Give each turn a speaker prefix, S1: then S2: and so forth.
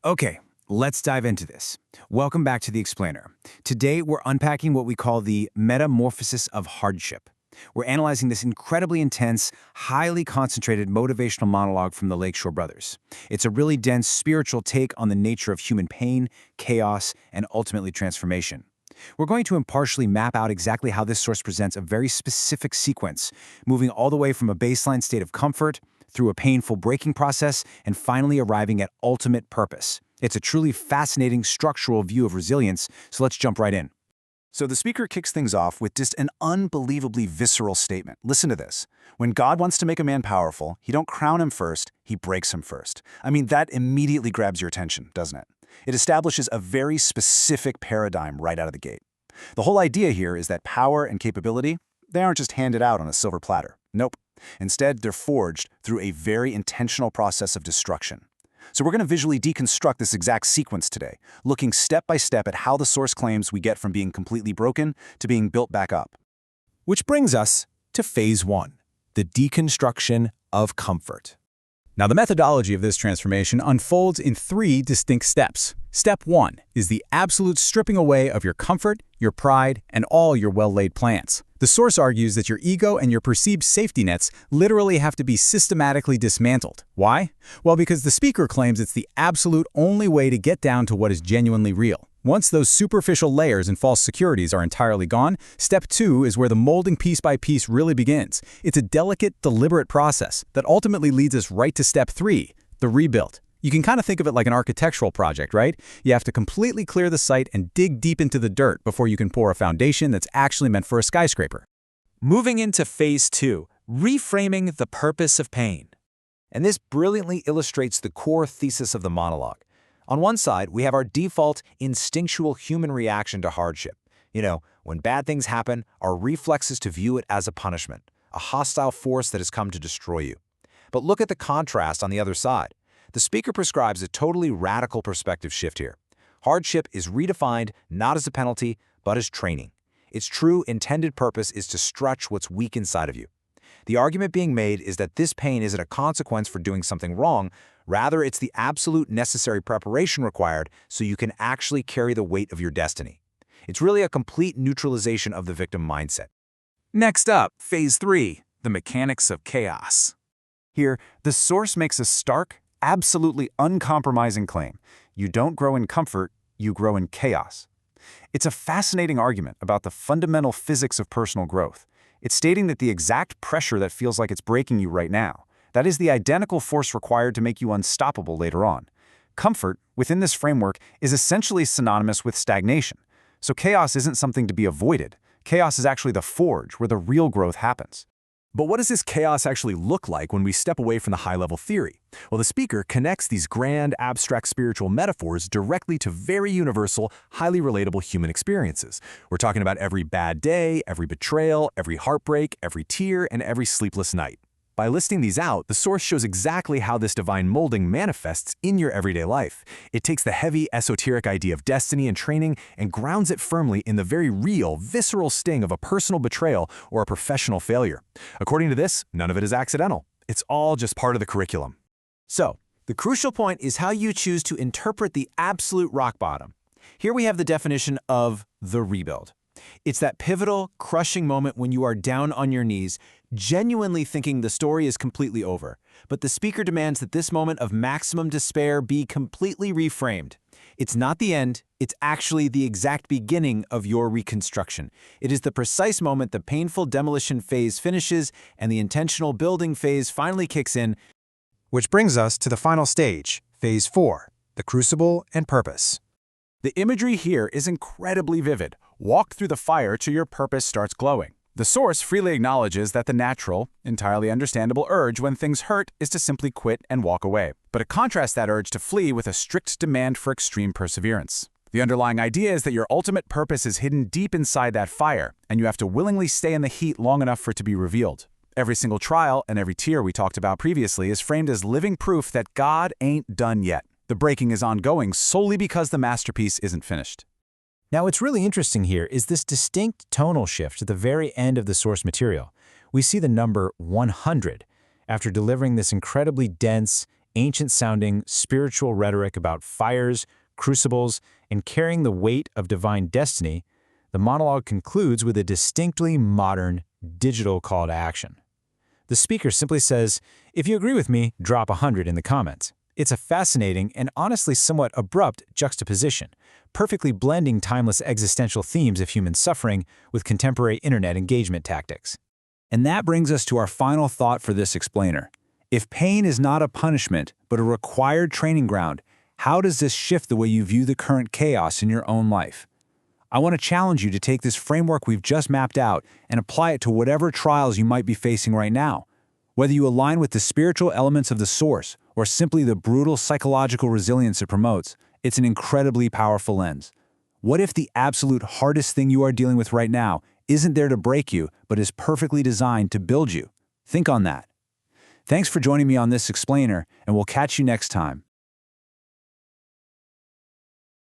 S1: Okay, let's dive into this. Welcome back to The Explainer. Today, we're unpacking what we call the metamorphosis of hardship. We're analyzing this incredibly intense, highly concentrated motivational monologue from the Lakeshore Brothers. It's a really dense spiritual take on the nature of human pain, chaos, and ultimately transformation. We're going to impartially map out exactly how this source presents a very specific sequence, moving all the way from a baseline state of comfort, through a painful breaking process, and finally arriving at ultimate purpose. It's a truly fascinating structural view of resilience, so let's jump right in.
S2: So the speaker kicks things off with just an unbelievably visceral statement. Listen to this. When God wants to make a man powerful, he don't crown him first, he breaks him first. I mean, that immediately grabs your attention, doesn't it? It establishes a very specific paradigm right out of the gate. The whole idea here is that power and capability, they aren't just handed out on a silver platter. Nope. Instead, they're forged through a very intentional process of destruction. So we're going to visually deconstruct this exact sequence today, looking step by step at how the source claims we get from being completely broken to being built back up.
S3: Which brings us to Phase 1, the deconstruction of comfort. Now, the methodology of this transformation unfolds in 3 distinct steps. Step 1 is the absolute stripping away of your comfort, your pride, and all your well-laid plans. The source argues that your ego and your perceived safety nets literally have to be systematically dismantled. Why? Well, because the speaker claims it's the absolute only way to get down to what is genuinely real. Once those superficial layers and false securities are entirely gone, step 2 is where the molding piece by piece really begins. It's a delicate, deliberate process that ultimately leads us right to step 3, the rebuild. You can kind of think of it like an architectural project, right? You have to completely clear the site and dig deep into the dirt before you can pour a foundation that's actually meant for a skyscraper.
S4: Moving into Phase 2, reframing the purpose of pain.
S5: And this brilliantly illustrates the core thesis of the monologue. On one side, we have our default, instinctual human reaction to hardship. When bad things happen, our reflex is to view it as a punishment, a hostile force that has come to destroy you. But look at the contrast on the other side. The speaker prescribes a totally radical perspective shift here. Hardship is redefined not as a penalty, but as training. Its true intended purpose is to stretch what's weak inside of you. The argument being made is that this pain isn't a consequence for doing something wrong, rather it's the absolute necessary preparation required so you can actually carry the weight of your destiny. It's really a complete neutralization of the victim mindset.
S4: Next up, Phase 3, the mechanics of chaos.
S2: Here, the source makes a stark, absolutely uncompromising claim. You don't grow in comfort, you grow in chaos. It's a fascinating argument about the fundamental physics of personal growth. It's stating that the exact pressure that feels like it's breaking you right now, that is the identical force required to make you unstoppable later on. Comfort, within this framework, is essentially synonymous with stagnation. So chaos isn't something to be avoided. Chaos is actually the forge where the real growth happens.
S6: But what does this chaos actually look like when we step away from the high-level theory? Well, the speaker connects these grand, abstract spiritual metaphors directly to very universal, highly relatable human experiences. We're talking about every bad day, every betrayal, every heartbreak, every tear, and every sleepless night. By listing these out, the source shows exactly how this divine molding manifests in your everyday life. It takes the heavy, esoteric idea of destiny and training and grounds it firmly in the very real, visceral sting of a personal betrayal or a professional failure. According to this, none of it is accidental. It's all just part of the curriculum.
S5: So, the crucial point is how you choose to interpret the absolute rock bottom. Here we have the definition of the rebuild. It's that pivotal, crushing moment when you are down on your knees, genuinely thinking the story is completely over. But the speaker demands that this moment of maximum despair be completely reframed. It's not the end, it's actually the exact beginning of your reconstruction. It is the precise moment the painful demolition phase finishes and the intentional building phase finally kicks in.
S1: Which brings us to the final stage, Phase 4, the crucible and purpose.
S4: The imagery here is incredibly vivid. Walk through the fire till your purpose starts glowing. The source freely acknowledges that the natural, entirely understandable urge when things hurt is to simply quit and walk away. But it contrasts that urge to flee with a strict demand for extreme perseverance. The underlying idea is that your ultimate purpose is hidden deep inside that fire, and you have to willingly stay in the heat long enough for it to be revealed. Every single trial and every tear we talked about previously is framed as living proof that God ain't done yet. The breaking is ongoing solely because the masterpiece isn't finished.
S1: Now, what's really interesting here is this distinct tonal shift at the very end of the source material. We see the number 100 after delivering this incredibly dense,
S3: ancient-sounding spiritual rhetoric about fires, crucibles, and carrying the weight of divine destiny, the monologue concludes with a distinctly modern, digital call to action. The speaker simply says, "If you agree with me, drop 100 in the comments." It's a fascinating and honestly somewhat abrupt juxtaposition, perfectly blending timeless existential themes of human suffering with contemporary internet engagement tactics.
S1: And that brings us to our final thought for this explainer. If pain is not a punishment, but a required training ground, how does this shift the way you view the current chaos in your own life? I want to challenge you to take this framework we've just mapped out and apply it to whatever trials you might be facing right now. Whether you align with the spiritual elements of the source or simply the brutal psychological resilience it promotes, it's an incredibly powerful lens. What if the absolute hardest thing you are dealing with right now isn't there to break you, but is perfectly designed to build you? Think on that. Thanks for joining me on this explainer, and we'll catch you next time.